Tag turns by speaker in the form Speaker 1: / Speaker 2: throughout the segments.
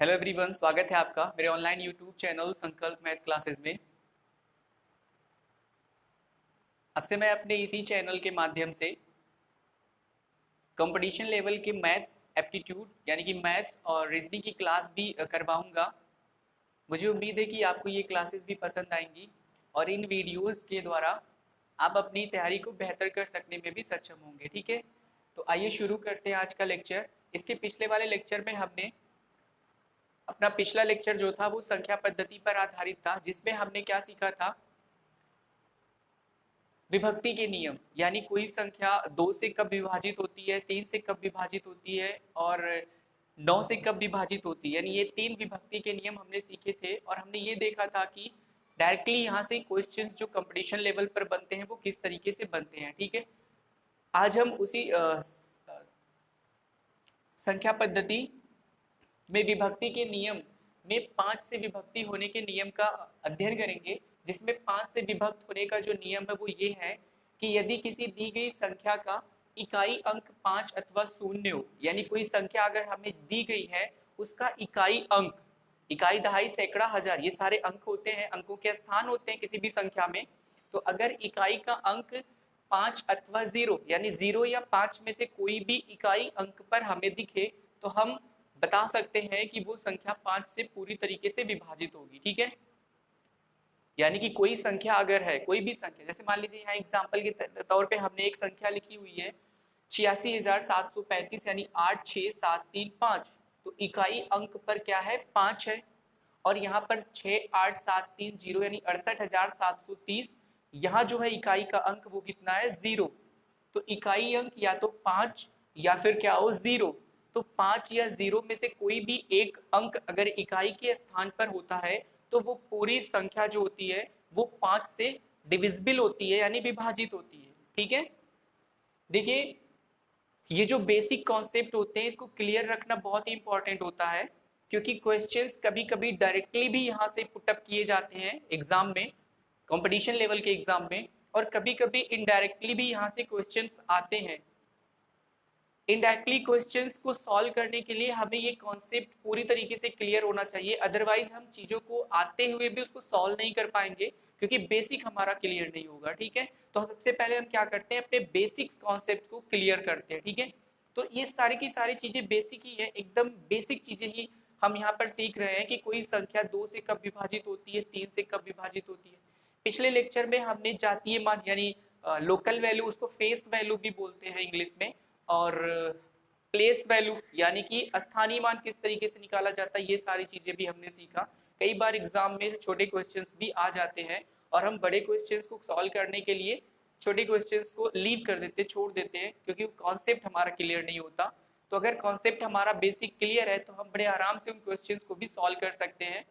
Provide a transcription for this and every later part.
Speaker 1: Hello everyone, स्वागत है आपका मेरे ऑनलाइन यूट्यूब चैनल संकल्प मैथ क्लासेस में। अब से मैं अपने इसी चैनल के माध्यम से कंपटीशन लेवल के मैथ्स एप्टीट्यूड यानी कि मैथ्स और रीजनिंग की क्लास भी करवाऊंगा। मुझे उम्मीद है कि आपको ये क्लासेस भी पसंद आएंगी और इन वीडियोस के द्वारा आप अपनी तैयारी को बेहतर कर सकने में भी सक्षम होंगे। ठीक है, तो आइए शुरू करते हैं आज का लेक्चर। इसके पिछले वाले लेक्चर में हमने अपना पिछला लेक्चर जो था वो संख्या पद्धति पर आधारित था, जिसमें हमने क्या सीखा था, विभक्ति के नियम, यानी कोई संख्या 2 से कब विभाजित होती है, 3 से कब विभाजित होती है और 9 से कब विभाजित होती है। यानी ये 3 विभक्ति के नियम हमने सीखे थे और हमने ये देखा था कि डायरेक्टली यहाँ से क्वेश्चंस जो कंपटीशन लेवल पर बनते हैं वो किस तरीके से बनते हैं। ठीक है, आज हम उसी संख्या पद्धति में विभक्ति के नियम में 5 से विभक्ति होने के नियम का अध्ययन करेंगे, जिसमें 5 से विभक्त होने का जो नियम है वो ये है कि यदि किसी दी गई संख्या का इकाई अंक 5 अथवा 0 हो, यानी कोई संख्या अगर हमें दी गई है उसका इकाई अंक, इकाई दहाई सैकड़ा हजार ये सारे अंक होते हैं, अंकों के स्थान होते हैं किसी भी संख्या में। तो अगर इकाई का अंक 5 अथवा 0 यानी 0 या 5 में से कोई भी इकाई अंक पर हमें दिखे तो हम बता सकते हैं कि वो संख्या 5 से पूरी तरीके से विभाजित होगी। ठीक है, यानी कि कोई संख्या अगर है, कोई भी संख्या, जैसे मान लीजिए यहाँ एग्जांपल के तौर पे हमने एक संख्या लिखी हुई है 86,735 यानी 86735, तो इकाई अंक पर क्या है 5 है और यहाँ पर 68730 यानी 68,730, यहाँ जो है इकाई का अंक वो कितना है 0। तो इकाई अंक या तो 5 या फिर क्या हो 0। तो 5 या 0 में से कोई भी एक अंक अगर इकाई के स्थान पर होता है तो वो पूरी संख्या जो होती है वो 5 से डिविजिबल होती है यानी विभाजित होती है। ठीक है, देखिए ये जो बेसिक कॉन्सेप्ट होते हैं इसको क्लियर रखना बहुत ही इंपॉर्टेंट होता है, क्योंकि क्वेश्चंस कभी कभी डायरेक्टली भी यहाँ से पुटअप किए जाते हैं एग्जाम में, कंपटीशन लेवल के एग्जाम में, और कभी कभी इनडायरेक्टली भी यहाँ से क्वेश्चंस आते हैं। इनडायरेक्टली क्वेश्चंस को सॉल्व करने के लिए हमें ये कॉन्सेप्ट पूरी तरीके से क्लियर होना चाहिए, अदरवाइज हम चीज़ों को आते हुए भी उसको सॉल्व नहीं कर पाएंगे क्योंकि बेसिक हमारा क्लियर नहीं होगा। ठीक है, तो सबसे पहले हम क्या करते हैं, अपने बेसिक्स कॉन्सेप्ट को क्लियर करते हैं। ठीक है, तो ये सारी की सारी चीज़ें बेसिक ही है, एकदम बेसिक चीज़ें ही हम यहाँ पर सीख रहे हैं कि कोई संख्या 2 से कब विभाजित होती है, 3 से कब विभाजित होती है। पिछले लेक्चर में हमने जातीय मान यानी लोकल वैल्यू, उसको फेस वैल्यू भी बोलते हैं इंग्लिश में, और प्लेस वैल्यू यानी कि स्थानीय मान किस तरीके से निकाला जाता है, ये सारी चीजें भी हमने सीखा। कई बार एग्जाम में छोटे क्वेश्चंस भी आ जाते हैं और हम बड़े क्वेश्चंस को सॉल्व करने के लिए छोटे क्वेश्चंस को लीव कर देते, छोड़ देते हैं, क्योंकि कॉन्सेप्ट हमारा क्लियर नहीं होता। तो अगर कॉन्सेप्ट हमारा बेसिक क्लियर है तो हम बड़े आराम से उन क्वेश्चंस को भी सॉल्व कर सकते हैं।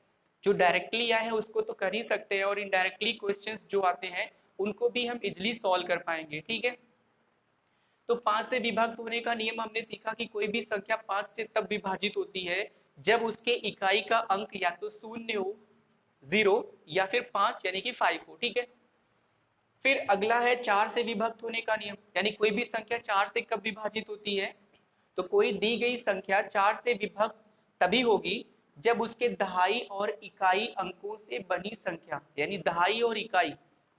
Speaker 1: जो डायरेक्टली आए हैं उसको तो कर ही सकते हैं और इनडायरेक्टली क्वेश्चंस जो आते हैं उनको भी हम इजिली सॉल्व कर पाएंगे। ठीक है, तो 5 से विभक्त होने का नियम हमने सीखा कि कोई भी संख्या 5 से तब विभाजित होती है जब उसके इकाई का अंक या तो 0 हो, 0 या फिर 5 यानी कि 5 हो। ठीक है, फिर अगला है 4 से विभक्त होने का नियम, यानी कोई भी संख्या 4 से कब विभाजित होती है, तो कोई दी गई संख्या 4 से विभक्त तभी होगी जब उसके दहाई और इकाई अंकों से बनी संख्या, यानी दहाई और इकाई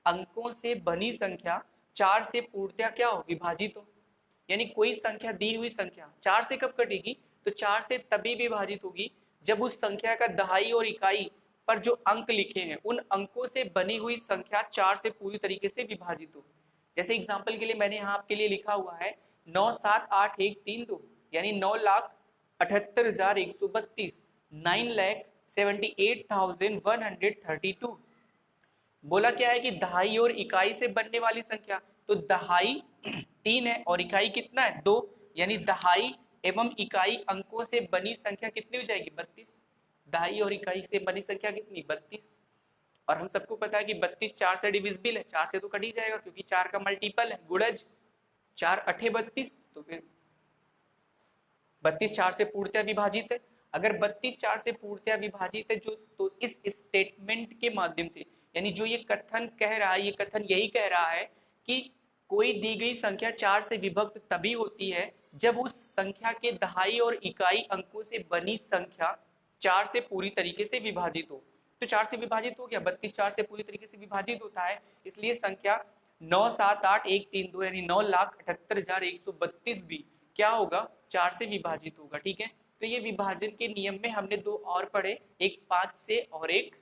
Speaker 1: अंकों से बनी संख्या 4 से पूर्णतः क्या हो, विभाजित हो। यानी कोई संख्या, दी हुई संख्या 4 से कब कटेगी, तो 4 से तभी विभाजित होगी जब उस संख्या का दहाई और इकाई पर जो अंक लिखे हैं उन अंकों से बनी हुई संख्या 4 से पूरी तरीके से विभाजित हो। जैसे एग्जांपल के लिए मैंने यहाँ आपके लिए लिखा हुआ है 9,78,132 यानी 9,78,132, 9,78,132। बोला क्या है कि दहाई और इकाई से बनने वाली संख्या, तो दहाई 3 है और इकाई कितना है 2, यानी दहाई एवं इकाई अंकों से बनी संख्या कितनी हो जाएगी 32। दहाई और इकाई से बनी संख्या कितनी 32, और हम सबको पता है कि 32 4 से डिविजिबल है, 4 से तो कट ही जाएगा क्योंकि 4 का मल्टीपल है, गुणज 4 8 32, तो फिर 32 4 से पूर्णतः विभाजित है। अगर 32 4 से पूर्णतः विभाजित है जो, तो इस स्टेटमेंट के माध्यम से, यानी जो ये कथन कह रहा है, ये कथन यही कह रहा है कि कोई दी गई संख्या 4 से विभक्त तभी होती है जब उस संख्या के दहाई और इकाई अंकों से बनी संख्या 4 से पूरी तरीके से विभाजित हो। तो 4 से विभाजित हो गया, 32 4 से पूरी तरीके से विभाजित होता है, इसलिए संख्या 978132 यानी 9,78,132 भी क्या होगा, 4 से विभाजित होगा। ठीक है, तो ये विभाजन के नियम में हमने दो और पढ़े, एक 5 से और एक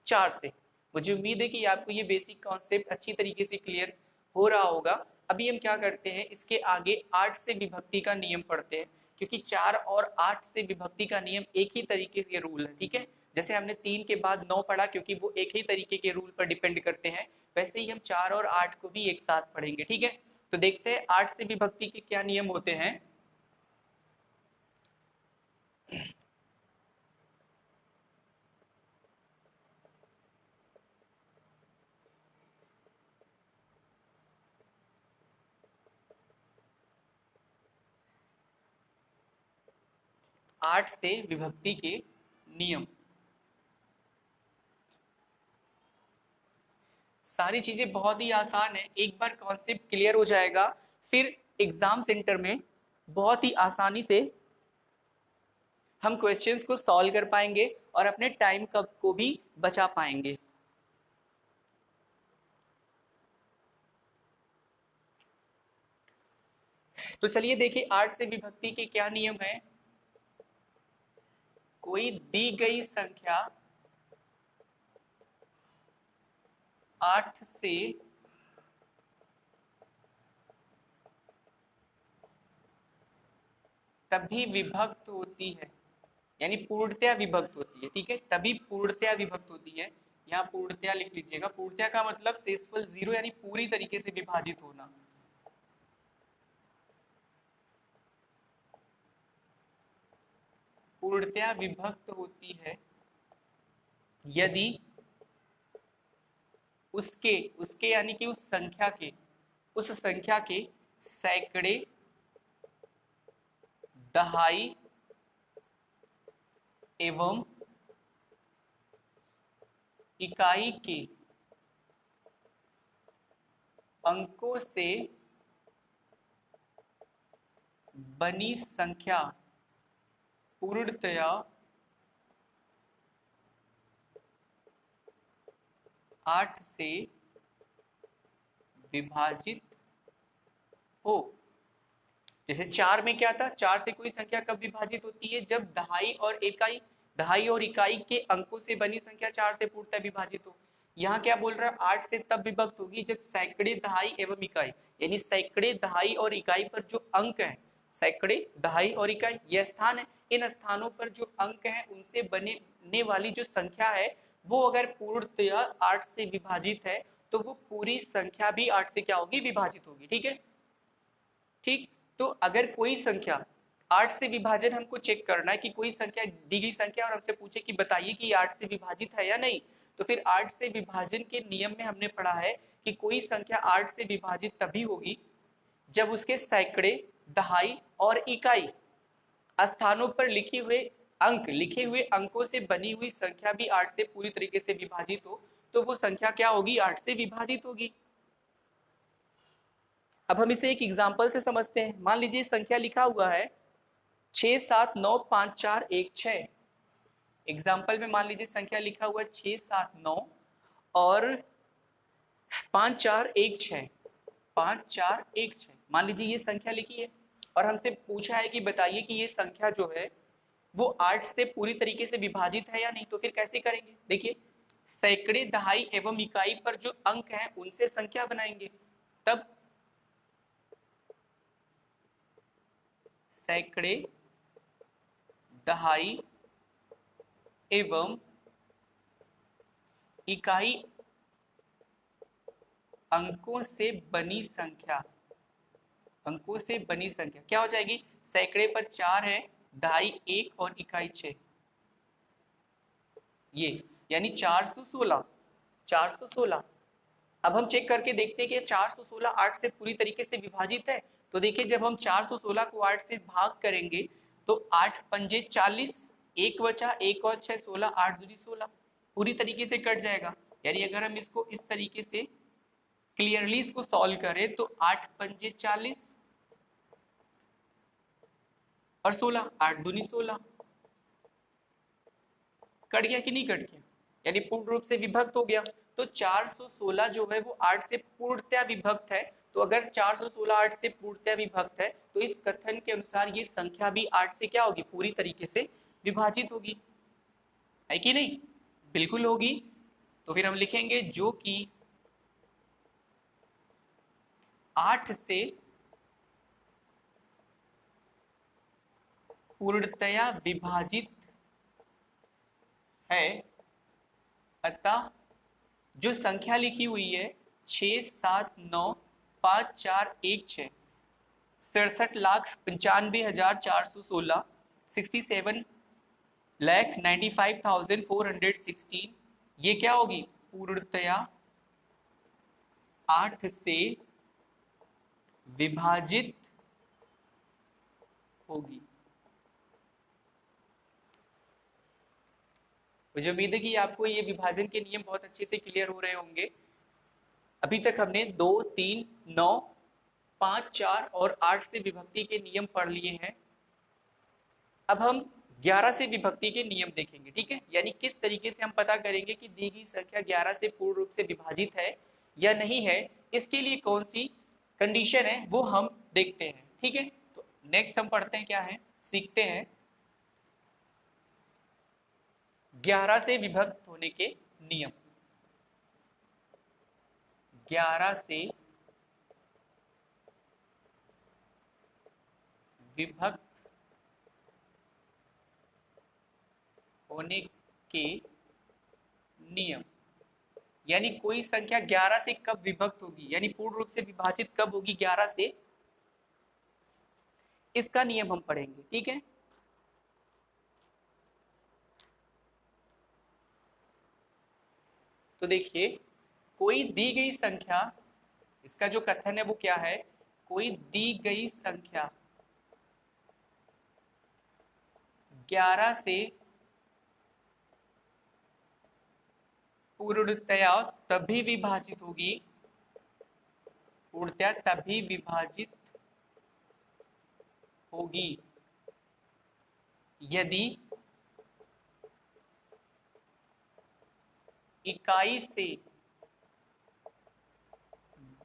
Speaker 1: 4 से। मुझे उम्मीद है कि आपको ये बेसिक कॉन्सेप्ट अच्छी तरीके से क्लियर हो रहा होगा। अभी हम क्या करते हैं, इसके आगे 8 से विभक्ति का नियम पढ़ते हैं, क्योंकि 4 और 8 से विभक्ति का नियम एक ही तरीके के रूल है। ठीक है, जैसे हमने 3 के बाद 9 पढ़ा क्योंकि वो एक ही तरीके के रूल पर डिपेंड करते हैं, वैसे ही हम 4 और 8 को भी एक साथ पढ़ेंगे। ठीक है, तो देखते हैं 8 से विभक्ति के क्या नियम होते हैं। आठ से विभक्ति के नियम, सारी चीजें बहुत ही आसान है, एक बार कॉन्सेप्ट क्लियर हो जाएगा फिर एग्जाम सेंटर में बहुत ही आसानी से हम क्वेश्चंस को सॉल्व कर पाएंगे और अपने टाइम को भी बचा पाएंगे। तो चलिए देखिए 8 से विभक्ति के क्या नियम है। कोई दी गई संख्या 8 से तभी विभक्त होती है, यानी पूर्णतया विभक्त होती है। ठीक है, तभी पूर्णतया विभक्त होती है, यहाँ पूर्णतया लिख लीजिएगा। पूर्णतया का मतलब शेषफल 0 यानी पूरी तरीके से विभाजित होना। पूर्णतया विभक्त होती है यदि उसके उसके यानी कि उस संख्या के सैकड़े, दहाई एवं इकाई के अंकों से बनी संख्या पूर्णतया 8 से विभाजित हो। जैसे 4 में क्या था, 4 से कोई संख्या कब विभाजित होती है, जब दहाई और इकाई के अंकों से बनी संख्या 4 से पूर्णतः विभाजित हो। यहाँ क्या बोल रहा है, 8 से तब विभक्त होगी जब सैकड़े, दहाई एवं इकाई, यानी सैकड़े, दहाई और इकाई पर जो अंक है, सैकड़े, दहाई और इकाई ये स्थान है, इन स्थानों पर जो अंक है उनसे बनने वाली जो संख्या है वो अगर पूर्णतः 8 से विभाजित है तो वो पूरी संख्या भी 8 से क्या होगी, विभाजित होगी। ठीक है, ठीक, तो अगर कोई संख्या 8 से विभाजन हमको चेक करना है कि कोई संख्या दी गई संख्या और हमसे पूछे कि बताइए कि 8 से विभाजित है या नहीं, तो फिर 8 से विभाजन के नियम में हमने पढ़ा है कि कोई संख्या 8 से विभाजित तभी होगी जब उसके सैकड़े, दहाई और इकाई स्थानों पर लिखे हुए अंकों से बनी हुई संख्या भी 8 से पूरी तरीके से विभाजित हो, तो वो संख्या क्या होगी, 8 से विभाजित होगी। अब हम इसे एक एग्जाम्पल से समझते हैं। मान लीजिए संख्या लिखा हुआ है 6795416। एग्जाम्पल में मान लीजिए संख्या लिखा हुआ है 679 और 5416। मान लीजिए ये संख्या लिखी है और हमसे पूछा है कि बताइए कि ये संख्या जो है वो 8 से पूरी तरीके से विभाजित है या नहीं। तो फिर कैसे करेंगे, देखिए सैकड़े, दहाई एवं इकाई पर जो अंक हैं उनसे संख्या बनाएंगे, तब सैकड़े, दहाई एवं इकाई अंकों से बनी संख्या क्या हो जाएगी, सैकड़े पर 4 है, दहाई 1 और इकाई 6, ये यानी 416। अब हम चेक करके देखते हैं कि 416 8 से पूरी तरीके से विभाजित है। तो देखिए जब हम 416 को 8 से भाग करेंगे तो 8 पंजे 40, 1 बचा, 1 और 6 16, 8 दूनी 16, पूरी तरीके से कट जाएगा। यानी अगर हम इसको इस तरीके से क्लियरली इसको सॉल्व करें तो 8 पंजे 40 और 16, 8 दूनी 16, कट गया कि नहीं कट गया, यानी पूर्ण रूप से विभक्त हो गया। तो 416 जो है वो 8 से पूर्णतया विभक्त है। तो अगर 416 8 से पूर्णतया विभक्त है तो इस कथन के अनुसार ये संख्या भी 8 से क्या होगी, पूरी तरीके से विभाजित होगी, है कि नहीं? बिल्कुल होगी। तो फिर हम लिखेंगे जो कि 8 से पूर्णतया विभाजित है, अतः जो संख्या लिखी हुई है 6795416 67,95,416 67,95,416 ये क्या होगी, पूर्णतया 8 से विभाजित होगी। मुझे उम्मीद है कि आपको ये विभाजन के नियम बहुत अच्छे से क्लियर हो रहे होंगे। अभी तक हमने 2, 3, 9, 5, 4 और 8 से विभक्ति के नियम पढ़ लिए हैं। अब हम 11 से विभक्ति के नियम देखेंगे, ठीक है? यानी किस तरीके से हम पता करेंगे कि दी गई संख्या 11 से पूर्ण रूप से विभाजित है या नहीं है, इसके लिए कौन सी कंडीशन है वो हम देखते हैं, ठीक है? तो नेक्स्ट हम पढ़ते हैं क्या है, सीखते हैं 11 से विभक्त होने के नियम। 11 से विभक्त होने के नियम, यानी कोई संख्या 11 से कब विभक्त होगी, यानी पूर्ण रूप से विभाजित कब होगी 11 से, इसका नियम हम पढ़ेंगे, ठीक है? तो देखिए, कोई दी गई संख्या, इसका जो कथन है वो क्या है, कोई दी गई संख्या 11 से पूर्णतया तभी विभाजित होगी, पूर्णतया तभी विभाजित होगी यदि इकाई से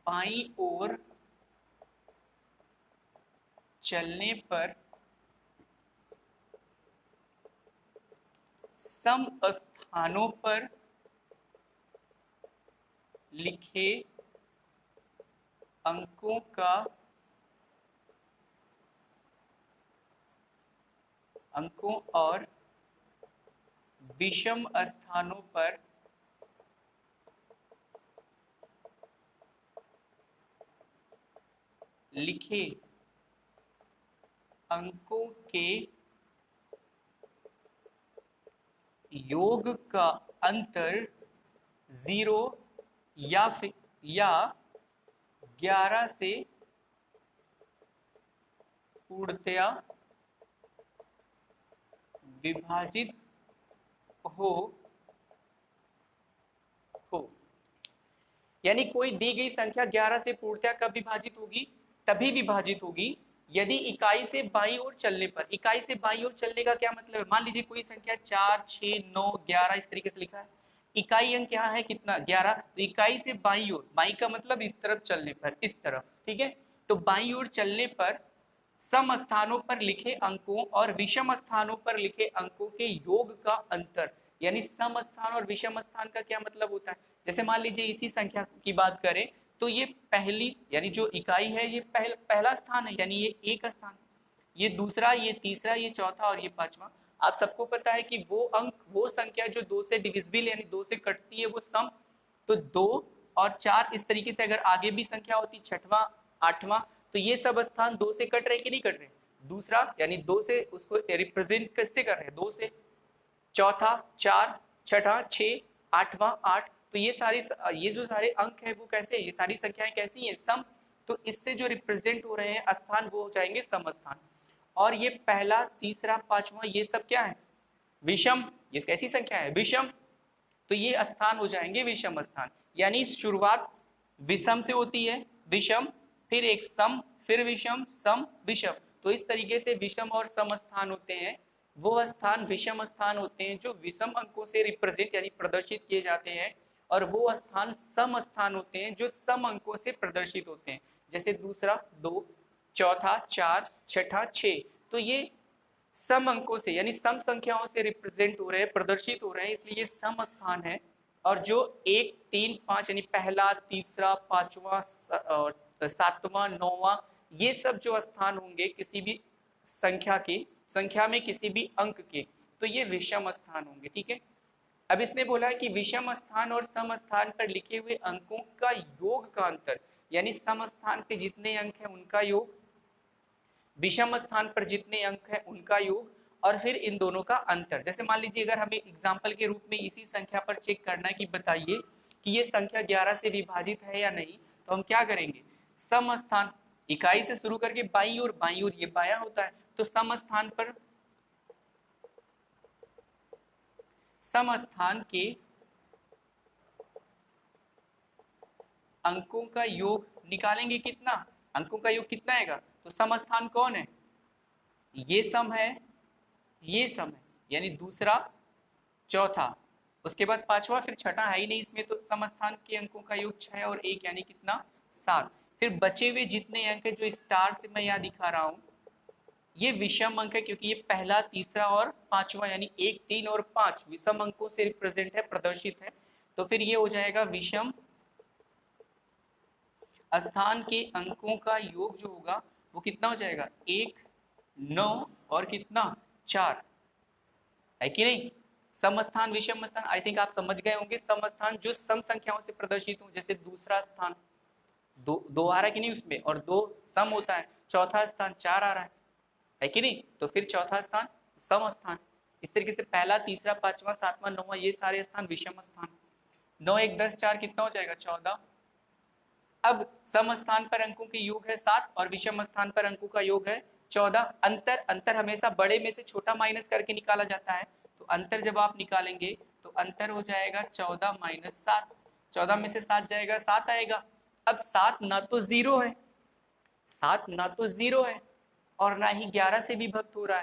Speaker 1: बाईं ओर चलने पर सम स्थानों पर लिखे अंकों और विषम स्थानों पर लिखे अंकों के योग का अंतर 0 या 11 से पूर्णतया विभाजित हो। यानी कोई दी गई संख्या 11 से पूर्णतया कब विभाजित होगी, तभी विभाजित होगी यदि इकाई से बाईं ओर चलने पर। इकाई से बाईं ओर चलने का क्या मतलब है, मान लीजिए कोई संख्या 4, 6, 9, 11 इस तरीके से लिखा है, इकाई अंक यहाँ है कितना 11, तो इकाई से बाईं ओर, बाईं का मतलब इस तरफ चलने पर, इस तरफ, ठीक है? तो बाईं ओर चलने पर सम स्थानों पर लिखे अंकों और विषम स्थानों पर लिखे अंकों के योग का अंतर, यानी सम स्थान और विषम स्थान का क्या मतलब होता है, जैसे मान लीजिए इसी संख्या की बात करें तो ये पहली, यानी जो इकाई है ये पहला स्थान है, यानी ये एक स्थान, ये दूसरा, ये तीसरा, ये चौथा और ये पांचवा। आप सबको पता है कि वो अंक, वो संख्या जो 2 से डिविजिबल यानी 2 से कटती है वो सम, तो 2 और 4 इस तरीके से अगर आगे भी संख्या होती, छठवां, आठवां, तो ये सब स्थान 2 से कट रहे कि नहीं कट रहे, दूसरा यानी 2 से उसको रिप्रेजेंट कैसे कर रहे हैं, 2 से, चौथा 4, छठा 6, आठवां 8, तो ये जो सारे अंक है वो कैसे, ये सारी संख्याएं कैसी हैं, सम, तो इससे जो रिप्रेजेंट हो रहे हैं स्थान वो हो जाएंगे सम स्थान। और ये पहला, तीसरा, पांचवा ये सब क्या है, विषम, ये कैसी संख्या है, विषम, तो ये स्थान हो जाएंगे विषम स्थान। यानी शुरुआत विषम से होती है, विषम, फिर एक सम, फिर विषम, सम, विषम, तो इस तरीके से विषम और सम स्थान होते हैं वो स्थान विषम स्थान होते हैं जो विषम अंकों से रिप्रेजेंट यानी प्रदर्शित किए जाते हैं, और वो स्थान सम स्थान होते हैं जो सम अंकों से प्रदर्शित होते हैं। जैसे दूसरा 2, चौथा 4, छठा 6, तो ये सम अंकों से यानी सम संख्याओं से रिप्रेजेंट हो रहे हैं, प्रदर्शित हो रहे हैं, इसलिए ये सम स्थान है। और जो 1, 3, 5 यानी पहला, तीसरा, पांचवा और सातवां, नौवां, ये सब जो स्थान होंगे किसी भी संख्या में किसी भी अंक के, तो ये विषम स्थान होंगे। ठीक है, अब इसने बोला है कि विषम स्थान और सम स्थान पर लिखे हुए अंकों का योग का अंतर, यानी सम स्थान पे जितने अंक हैं उनका योग, विषम स्थान पर जितने अंक हैं उनका योग, और फिर इन दोनों का अंतर। जैसे मान लीजिए अगर हमें एग्जाम्पल के रूप में इसी संख्या पर चेक करना है कि बताइए कि ये संख्या 11 से विभाजित है या नहीं, तो हम क्या करेंगे, सम स्थान इकाई से शुरू करके बाईं ओर ये बायां होता है, तो सम स्थान पर सम स्थान के अंकों का योग निकालेंगे। कितना अंकों का योग कितना आएगा, तो सम स्थान कौन है, ये सम है, ये सम है, यानी दूसरा, चौथा, उसके बाद पांचवा, फिर छठा है ही नहीं इसमें, तो सम स्थान के अंकों का योग 6 और 1 यानी कितना, 7। फिर बचे हुए जितने अंक है जो स्टार से मैं यहाँ दिखा रहा हूँ, ये विषम अंक है क्योंकि ये पहला, तीसरा और पांचवा यानी 1, 3 और 5 विषम अंकों से रिप्रेजेंट है, प्रदर्शित है। तो फिर ये हो जाएगा विषम स्थान के अंकों का योग जो होगा वो कितना हो जाएगा, 1, 9 और कितना, 4, है कि नहीं। सम स्थान विषम स्थान आई थिंक आप समझ गए होंगे। सम स्थान जो सम संख्याओं से प्रदर्शित हो, जैसे दूसरा स्थान दो आ रहा है कि नहीं उसमें, और 2 सम होता है, चौथा स्थान 4 आ रहा है कि नहीं, तो फिर चौथा स्थान सम स्थान। इस तरीके से पहला, तीसरा, पांचवा, सातवां, नौवां ये सारे स्थान विषम स्थान। 9, 1, 10, 4 कितना हो जाएगा, 14। अब सम स्थान पर अंकों के योग है 7 और विषम स्थान पर अंकों का योग है 14। अंतर हमेशा बड़े में से छोटा माइनस करके निकाला जाता है, तो अंतर जब आप निकालेंगे तो अंतर हो जाएगा 14 - 7। 14 में से 7 जाएगा, 7 आएगा। अब 7 ना तो 0 है, 7 ना तो 0 है और ना ही 11 से विभक्त हो रहा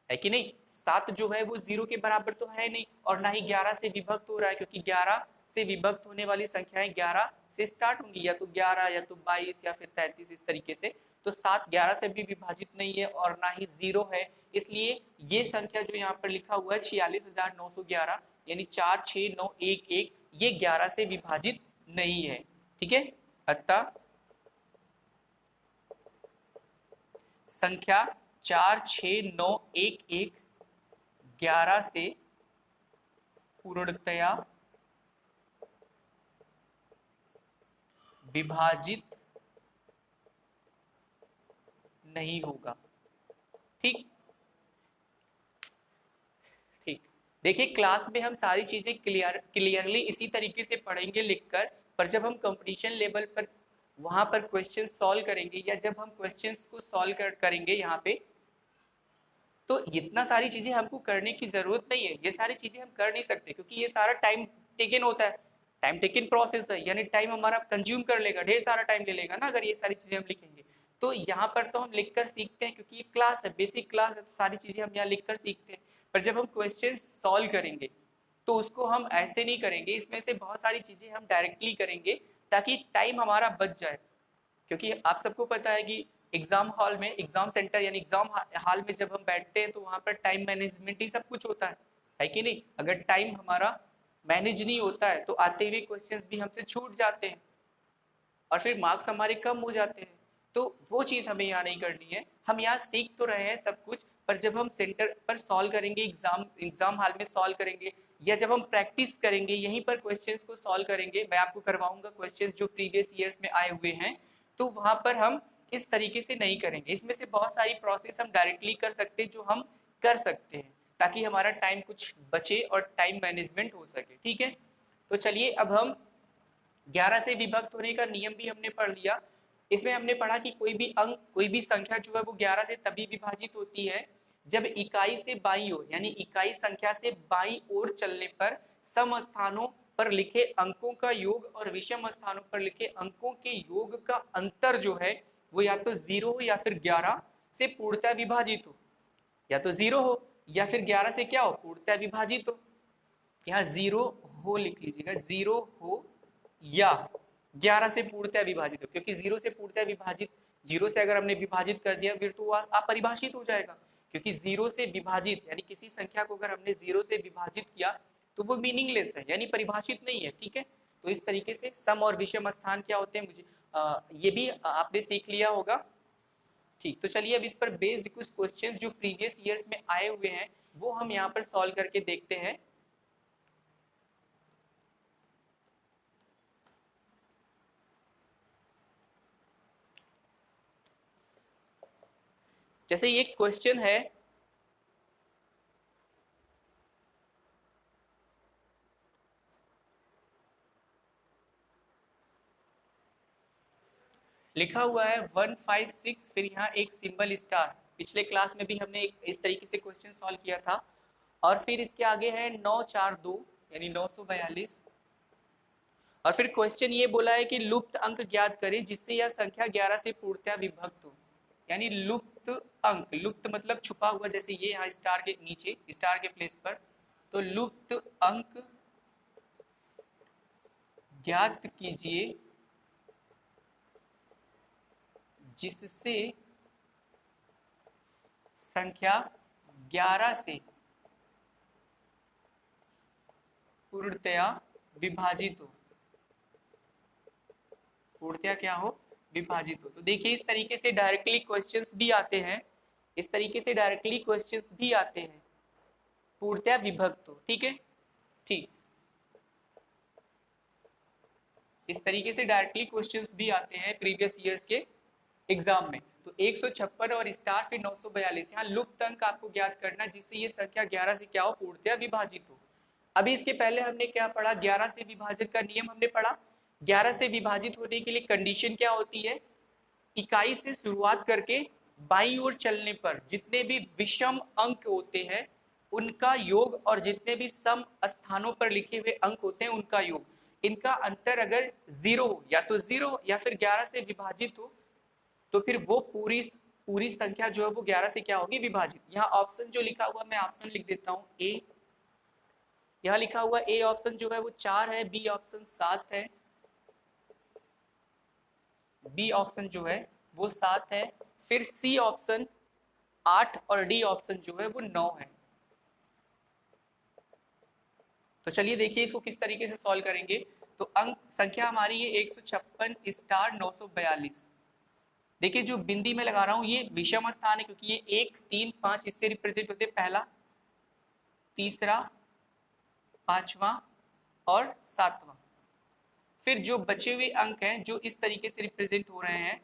Speaker 1: है कि नहीं। 7 जो है वो 0 के बराबर तो है नहीं, और ना ही 11 से विभक्त हो रहा है, क्योंकि 11 से विभक्त होने वाली संख्याएं 11 से स्टार्ट होंगी, या तो 11 या तो 22 या फिर 33 इस तरीके से। तो 7 11 से भी विभाजित नहीं है और ना ही 0 है, इसलिए ये संख्या जो यहाँ पर लिखा हुआ है 46,911 यानी 46911 ये 11 से विभाजित नहीं है। ठीक है, अतः संख्या 46911 11 से पूर्णतया विभाजित नहीं होगा। ठीक, देखिए क्लास में हम सारी चीजें क्लियरली इसी तरीके से पढ़ेंगे लिखकर, पर जब हम कंपटीशन लेवल पर वहां पर क्वेश्चन सॉल्व करेंगे, या जब हम क्वेश्चंस को सॉल्व करेंगे यहाँ पे, तो इतना सारी चीजें हमको करने की जरूरत नहीं है। ये सारी चीजें हम कर नहीं सकते क्योंकि ये सारा टाइम टेकन होता है, टाइम टेकन प्रोसेस है, यानी टाइम हमारा कंज्यूम कर लेगा, ढेर सारा टाइम ले लेगा ना अगर ये सारी चीजें हम लिखेंगे। तो यहाँ पर तो हम लिखकर सीखते हैं क्योंकि ये क्लास है, बेसिक क्लास है, तो सारी चीजें हम यहाँ लिखकर सीखते हैं। पर जब हम क्वेश्चन सॉल्व करेंगे तो उसको हम ऐसे नहीं करेंगे, इसमें से बहुत सारी चीजें हम डायरेक्टली करेंगे ताकि टाइम हमारा बच जाए। क्योंकि आप सबको पता है कि एग्जाम हॉल में, एग्जाम सेंटर यानी एग्जाम हॉल में जब हम बैठते हैं तो वहाँ पर टाइम मैनेजमेंट ही सब कुछ होता है कि नहीं। अगर टाइम हमारा मैनेज नहीं होता है तो आते हुए क्वेश्चंस भी हमसे छूट जाते हैं और फिर मार्क्स हमारे कम हो जाते हैं। तो वो चीज़ हमें यहाँ नहीं करनी है। हम यहाँ सीख तो रहे हैं सब कुछ, पर जब हम सेंटर पर सॉल्व करेंगे, एग्जाम हॉल में सॉल्व करेंगे, या जब हम प्रैक्टिस करेंगे यहीं पर क्वेश्चंस को सॉल्व करेंगे, मैं आपको करवाऊंगा क्वेश्चंस जो प्रीवियस ईयर्स में आए हुए हैं, तो वहाँ पर हम इस तरीके से नहीं करेंगे। इसमें से बहुत सारी प्रोसेस हम डायरेक्टली कर सकते हैं जो हम कर सकते हैं ताकि हमारा टाइम कुछ बचे और टाइम मैनेजमेंट हो सके। ठीक है, तो चलिए अब हम 11 से विभक्त होने का नियम भी हमने पढ़ लिया। इसमें हमने पढ़ा कि कोई भी अंक, कोई भी संख्या जो है वो 11 से तभी विभाजित होती है जब इकाई से बाईं ओर यानी इकाई संख्या से बाईं ओर चलने पर सम स्थानों पर लिखे अंकों का योग और विषम स्थानों पर लिखे अंकों के योग का अंतर जो है वो या तो 0 हो या फिर 11 से पूर्णतः विभाजित हो। या तो 0 हो या फिर 11 से क्या हो, पूर्णतः विभाजित हो। यहाँ 0 हो लिख लीजिएगा, 0 हो या 11 से पूर्णतः विभाजित हो, क्योंकि 0 से पूर्णतः विभाजित, 0 से अगर हमने विभाजित कर दिया फिर तो वो अपरिभाषित हो जाएगा, क्योंकि 0 से विभाजित यानी किसी संख्या को अगर हमने 0 से विभाजित किया तो वो मीनिंगलेस है, यानी परिभाषित नहीं है। ठीक है, तो इस तरीके से सम और विषम स्थान क्या होते हैं, मुझे ये भी आपने सीख लिया होगा। ठीक, तो चलिए अब इस पर बेस्ड कुछ क्वेश्चंस जो प्रीवियस ईयर्स में आए हुए हैं वो हम यहाँ पर सॉल्व करके देखते हैं। जैसे ये क्वेश्चन है, लिखा हुआ है 156, फिर यहाँ एक सिंबल स्टार। पिछले क्लास में भी हमने इस तरीके से क्वेश्चन सॉल्व किया था। और फिर इसके आगे है 942 यानी 942। और फिर क्वेश्चन ये बोला है कि लुप्त अंक ज्ञात करें जिससे यह संख्या 11 से पूर्णतः विभक्त हो। यानी लुप्त अंक, लुप्त मतलब छुपा हुआ, जैसे ये यहाँ स्टार के नीचे, स्टार के प्लेस पर, तो लुप्त अंक ज्ञात कीजिए जिससे संख्या 11 से पूर्णतया विभाजित हो, पूर्णतया क्या हो, विभाजित हो। तो देखिए इस तरीके से डायरेक्टली क्वेश्चंस भी आते हैं, इस तरीके से डायरेक्टली क्वेश्चंस भी आते हैं, पूर्णतया विभक्त हो। ठीक है, ठीक, इस तरीके से डायरेक्टली क्वेश्चंस भी आते हैं प्रीवियस ईयर्स के एग्जाम में। तो 156 और स्टार फिर 942, यहाँ लुप्त अंक आपको ज्ञात करना जिससे ये संख्या 11 से क्या हो, पूर्णतया विभाजित हो। अभी इसके पहले हमने क्या पढ़ा, 11 से विभाजित का नियम हमने पढ़ा। 11 से विभाजित होने के लिए कंडीशन क्या होती है, इकाई से शुरुआत करके बाईं ओर चलने पर जितने भी विषम अंक होते हैं उनका योग और जितने भी सम स्थानों पर लिखे हुए अंक होते हैं उनका योग, इनका अंतर अगर 0 हो, या तो 0 या फिर 11 से विभाजित हो, तो फिर वो पूरी संख्या जो है वो 11 से क्या होगी, विभाजित। यहाँ ऑप्शन जो लिखा हुआ, मैं ऑप्शन लिख देता हूँ ए, यहाँ लिखा हुआ ए ऑप्शन जो है वो 4 है, बी ऑप्शन 7 है, बी ऑप्शन जो है वो 7 है, फिर सी ऑप्शन 8 और डी ऑप्शन जो है वो 9 है। तो चलिए देखिए इसको किस तरीके से सॉल्व करेंगे। तो अंक संख्या हमारी है 156 स्टार 942। देखिए जो बिंदी में लगा रहा हूं ये विषम स्थान है, क्योंकि ये 1 3 5 इससे रिप्रेजेंट होते हैं, पहला, तीसरा, पांचवा और सातवां। फिर जो बचे हुए अंक हैं जो इस तरीके से रिप्रेजेंट हो रहे हैं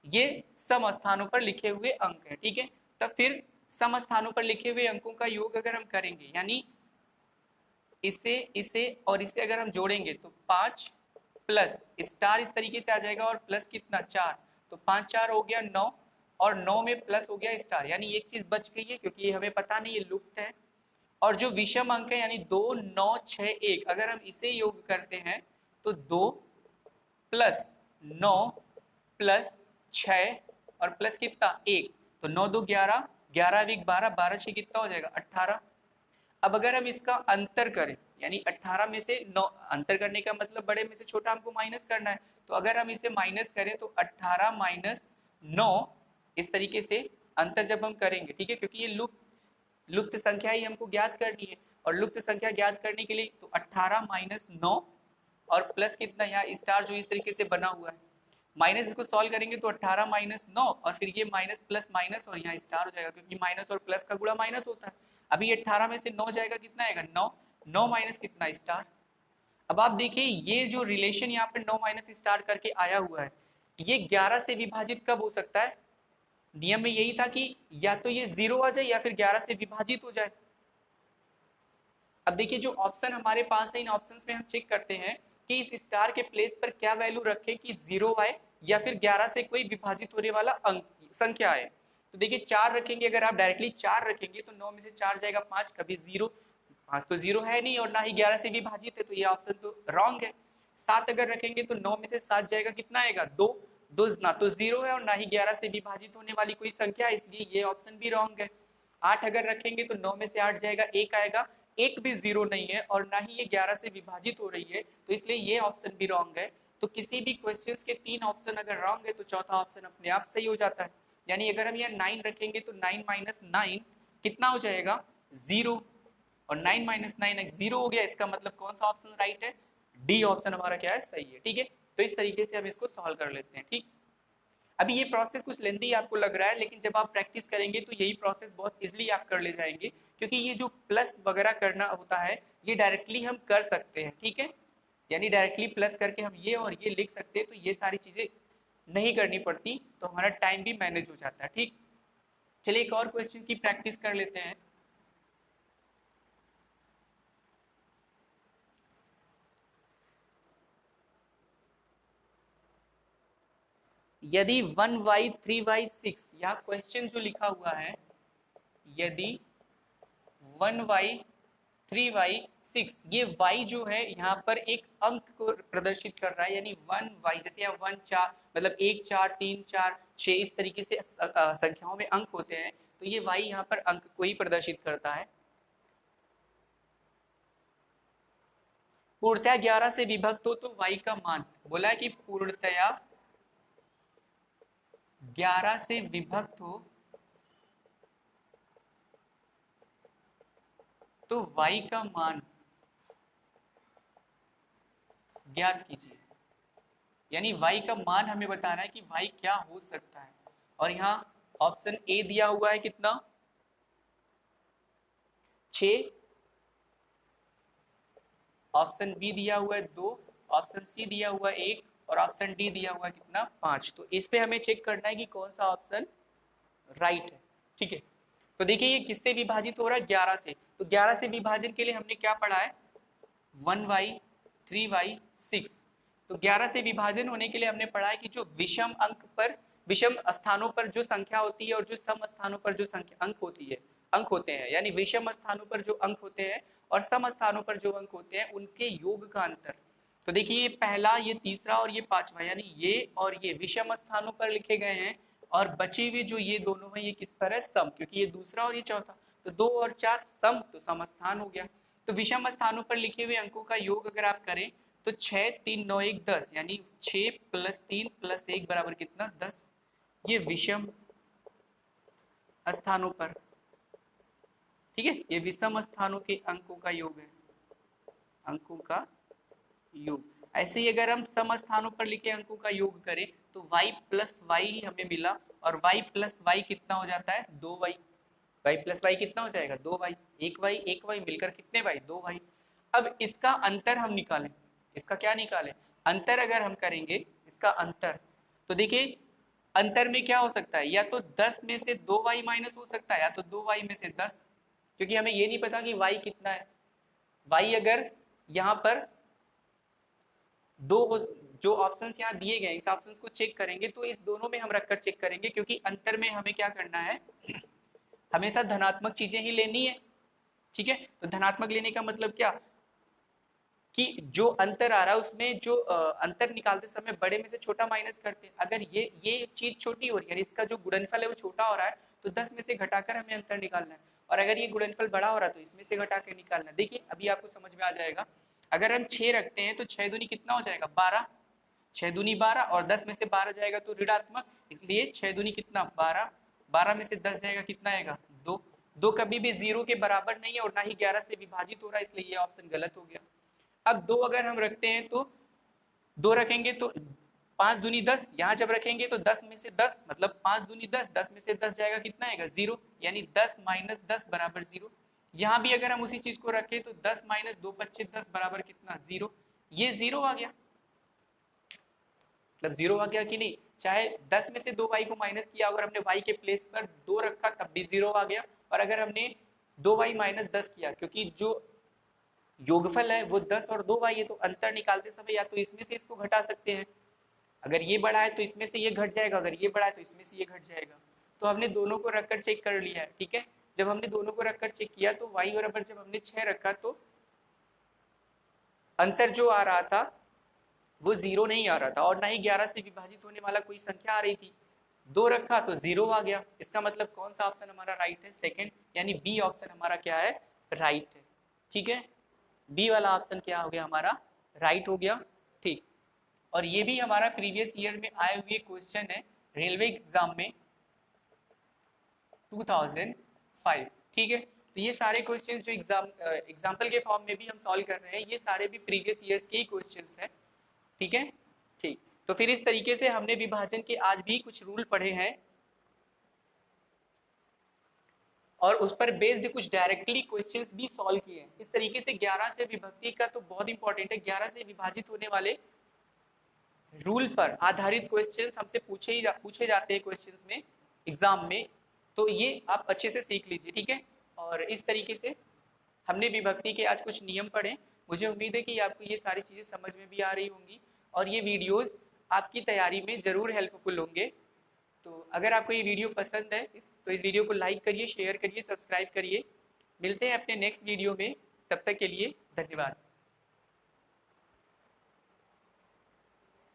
Speaker 1: ये सम स्थानों पर लिखे हुए अंक हैं। ठीक है, तब फिर सम स्थानों पर लिखे हुए अंकों का योग अगर हम करेंगे, यानी इसे इसे और इसे अगर हम जोड़ेंगे तो 5 प्लस स्टार इस तरीके से आ जाएगा और प्लस कितना 4, तो 5 4 हो गया 9 और 9 में प्लस हो गया स्टार, यानी एक चीज बच गई है क्योंकि ये हमें पता नहीं, ये लुप्त है। और जो विषम अंक है यानी 2 9 6 1, अगर हम इसे योग करते हैं तो 2 प्लस 9 प्लस 6 और प्लस कितना 1, तो 9 2 11, 11 1 12, 12 6 कितना हो जाएगा 18। अब अगर हम इसका अंतर करें, यानी 18 में से 9, अंतर करने का मतलब बड़े में से छोटा हमको माइनस करना है, तो अगर हम इसे माइनस करें तो 18 माइनस 9, इस तरीके से अंतर जब हम करेंगे, ठीक है, क्योंकि ये लुप्त संख्या ही हमको ज्ञात करनी है, और लुप्त संख्या ज्ञात करने के लिए तो 18 माइनस 9 और प्लस कितना, यहाँ स्टार जो इस तरीके से बना हुआ है, माइनस इसको सॉल्व करेंगे तो 18 माइनस 9 और फिर ये माइनस प्लस माइनस और यहाँ स्टार हो जाएगा, क्योंकि माइनस और प्लस का गुणा माइनस होता है। अभी 18 में से 9 जाएगा, कितना आएगा 9, 9 माइनस कितना स्टार। अब आप देखिए ये जो रिलेशन यहाँ पे 9 माइनस स्टार करके आया हुआ है, ये 11 से विभाजित कब हो सकता है, नियम में यही था कि या तो ये 0 आ जाए या फिर 11 से विभाजित हो जाए। अब देखिए जो ऑप्शन हमारे पास है, इन ऑप्शंस में हम चेक करते हैं कि इस स्टार के प्लेस पर क्या वैल्यू रखें कि 0 आए या फिर 11 से कोई विभाजित होने वाला अंक संख्या आए। तो देखिए 4 रखेंगे, अगर आप डायरेक्टली 4 रखेंगे तो 9 में से 4 जाएगा 5, कभी 0, 5 तो 0 है नहीं और ना ही 11 से विभाजित है, तो ये ऑप्शन तो रॉन्ग है। 7 अगर रखेंगे तो 9 में से 7 जाएगा, कितना आएगा 2, 2 ना तो 0 है और ना ही 11 से विभाजित होने वाली कोई संख्या है, इसलिए ये ऑप्शन भी रॉन्ग है। 8 अगर रखेंगे तो 9 में से 8 जाएगा, 1 आएगा, एक भी जीरो नहीं है और ना ही ये 11 से विभाजित हो रही है, तो इसलिए ये ऑप्शन भी रॉन्ग है। तो किसी भी क्वेश्चंस के 3 ऑप्शन अगर रॉन्ग है तो चौथा ऑप्शन अपने आप सही हो जाता है। यानी अगर हम यहाँ 9 रखेंगे तो 9 माइनस 9 कितना हो जाएगा, 0, और 9 माइनस 9 0 हो गया। इसका मतलब कौन सा ऑप्शन राइट है, डी ऑप्शन हमारा क्या है, सही है। ठीक है, तो इस तरीके से हम इसको सॉल्व कर लेते हैं। ठीक, अभी ये प्रोसेस कुछ लेंदी आपको लग रहा है, लेकिन जब आप प्रैक्टिस करेंगे तो यही प्रोसेस बहुत इजीली आप कर ले जाएंगे, क्योंकि ये जो प्लस वगैरह करना होता है ये डायरेक्टली हम कर सकते हैं। ठीक है, यानी डायरेक्टली प्लस करके हम ये और ये लिख सकते हैं, तो ये सारी चीज़ें नहीं करनी पड़ती, तो हमारा टाइम भी मैनेज हो जाता है। ठीक, चलिए एक और क्वेश्चन की प्रैक्टिस कर लेते हैं। यदि 1y 3y 6, यहाँ क्वेश्चन जो लिखा हुआ है, यदि 1y 3y 6, ये y जो है यहाँ पर एक अंक को प्रदर्शित कर रहा है, यानी 1y, जैसे यहाँ 1 4 मतलब 1 4 3 4 6 इस तरीके से संख्याओं में अंक होते हैं, तो ये y यहाँ पर अंक को ही प्रदर्शित करता है। पूर्णतया 11 से विभक्त हो तो y का मान, बोला है कि पूर्णतया 11 से विभक्त हो तो y का मान ज्ञात कीजिए। यानी y का मान हमें बताना है कि y क्या हो सकता है, और यहाँ ऑप्शन ए दिया हुआ है कितना, 6, ऑप्शन बी दिया हुआ है 2, ऑप्शन सी दिया हुआ है 1, और ऑप्शन डी दिया हुआ है कितना, 5। तो इस पे हमें चेक करना है कि कौन सा ऑप्शन राइट है। ठीक है, तो देखिए ये किससे विभाजित हो रहा है, 11 से। तो 11 से विभाजन के लिए हमने क्या पढ़ा है, 1y 3y 6। तो 11 से विभाजन होने के लिए हमने पढ़ा है कि जो विषम अंक पर, विषम स्थानों पर जो संख्या होती है और जो सम स्थानों पर जो संख्या अंक होते हैं, यानी विषम स्थानों पर जो अंक होते हैं और सम स्थानों पर जो अंक होते हैं उनके योग का अंतर। तो देखिए ये पहला, ये तीसरा और ये पांचवा, यानी ये और ये विषम स्थानों पर लिखे गए हैं, और बचे हुए जो ये दोनों हैं ये किस पर है, सम, क्योंकि ये दूसरा और ये चौथा, तो 2 और 4 सम, तो समस्थान हो गया। तो विषम स्थानों पर लिखे हुए अंकों का योग अगर आप करें तो 6 3 9 1 10, यानी 6 + 3 + 1 बराबर कितना, 10। ये विषम स्थानों पर, ठीक है, ये विषम स्थानों के अंकों का योग है, अंकों का योग। ऐसे ही अगर हम सम स्थानों पर लिखे अंकों का योग करें तो y + y हमें मिला, और y + y कितना हो जाता है, 2y। y + y कितना हो जाएगा, 2y, 1y मिलकर कितने y, 2y। अब इसका अंतर हम निकालें, इसका क्या निकालें, अंतर अगर हम करेंगे, इसका अंतर, तो देखिए अंतर में क्या हो सकता है, या तो 10 में से 2y माइनस हो सकता है, या तो 2y में से 10, क्योंकि हमें ये नहीं पता कि y कितना है। y अगर यहाँ पर दो, जो ऑप्शंस यहाँ दिए गए इस ऑप्शंस को चेक करेंगे तो इस दोनों में हम रखकर चेक करेंगे, क्योंकि अंतर में हमें क्या करना है, हमेशा धनात्मक चीजें ही लेनी है। ठीक है, तो धनात्मक लेने का मतलब क्या, कि जो अंतर आ रहा है उसमें जो अंतर निकालते समय बड़े में से छोटा माइनस करते हैं। अगर ये चीज छोटी हो रही है, इसका जो गुणनफल है वो छोटा हो रहा है, तो 10 में से घटाकर हमें अंतर निकालना है, और अगर ये गुणनफल बड़ा हो रहा है तो इसमें से घटा के निकालना है। देखिए अभी आपको समझ में आ जाएगा। अगर हम 6 रखते हैं तो 6 दूनी कितना हो जाएगा, 12, 6 दूनी 12, और 10 में से 12 जाएगा तो ऋणात्मक, इसलिए 6 दूनी कितना, 12, 12 में से 10 जाएगा कितना आएगा, 2। 2 कभी भी 0 के बराबर नहीं है और ना ही 11 से विभाजित हो रहा है, इसलिए ये ऑप्शन गलत हो गया। अब 2 अगर हम रखते हैं तो 2 रखेंगे तो 5 दूनी 10, यहाँ जब रखेंगे तो 10 में से 10 मतलब 5 दूनी 10, 10 में से 10 जाएगा कितना आएगा, 0, यानी 10 - 10 बराबर 0। यहाँ भी अगर हम उसी चीज को रखें तो 10 - 2 = 25 10 बराबर कितना, 0। ये 0 आ गया, मतलब 0 आ गया कि नहीं, चाहे 10 में से 2y को माइनस किया, अगर हमने y के प्लेस पर 2 रखा तब भी 0 आ गया, और अगर हमने 2y - 10 किया, क्योंकि जो योगफल है वो 10 और 2y है, तो अंतर निकालते समय या तो इसमें से इसको घटा सकते हैं, अगर ये बड़ा है तो इसमें से ये घट जाएगा, अगर ये बड़ा है तो इसमें से ये घट जाएगा। तो हमने दोनों को रखकर चेक कर लिया है। ठीक है, जब हमने दोनों को रखकर चेक किया तो y बराबर जब हमने 6 रखा तो अंतर जो आ रहा था वो 0 नहीं आ रहा था, और ना ही 11 से विभाजित होने वाला कोई संख्या आ रही थी, 2 रखा तो 0 आ गया। इसका मतलब कौन सा ऑप्शन हमारा राइट है? सेकंड, यानी बी ऑप्शन हमारा क्या है? राइट है। ठीक है, बी वाला ऑप्शन क्या हो गया हमारा? राइट हो गया। ठीक, और ये भी हमारा प्रीवियस ईयर में आए हुए क्वेश्चन है रेलवे एग्जाम में 2005। ठीक है, तो ये सारे क्वेश्चंस जो एग्जाम्पल के फॉर्म में भी हम सॉल्व कर रहे हैं, ये सारे भी प्रीवियस ईयर्स के ही क्वेश्चंस हैं। ठीक है, ठीक, तो फिर इस तरीके से हमने विभाजन के आज भी कुछ रूल पढ़े हैं और उस पर बेस्ड कुछ डायरेक्टली क्वेश्चंस भी सॉल्व किए हैं। इस तरीके से 11 से विभक्ति का तो बहुत इंपॉर्टेंट है, 11 से विभाजित होने वाले रूल पर आधारित क्वेश्चंस हमसे पूछे जाते हैं क्वेश्चंस में एग्जाम में, तो ये आप अच्छे से सीख लीजिए। ठीक है, और इस तरीके से हमने विभक्ति के आज कुछ नियम पढ़े। मुझे उम्मीद है कि आपको ये सारी चीज़ें समझ में भी आ रही होंगी और ये वीडियोस आपकी तैयारी में ज़रूर हेल्पफुल होंगे। तो अगर आपको ये वीडियो पसंद है तो इस वीडियो को लाइक करिए, शेयर करिए, सब्सक्राइब करिए। मिलते हैं अपने नेक्स्ट वीडियो में, तब तक के लिए धन्यवाद।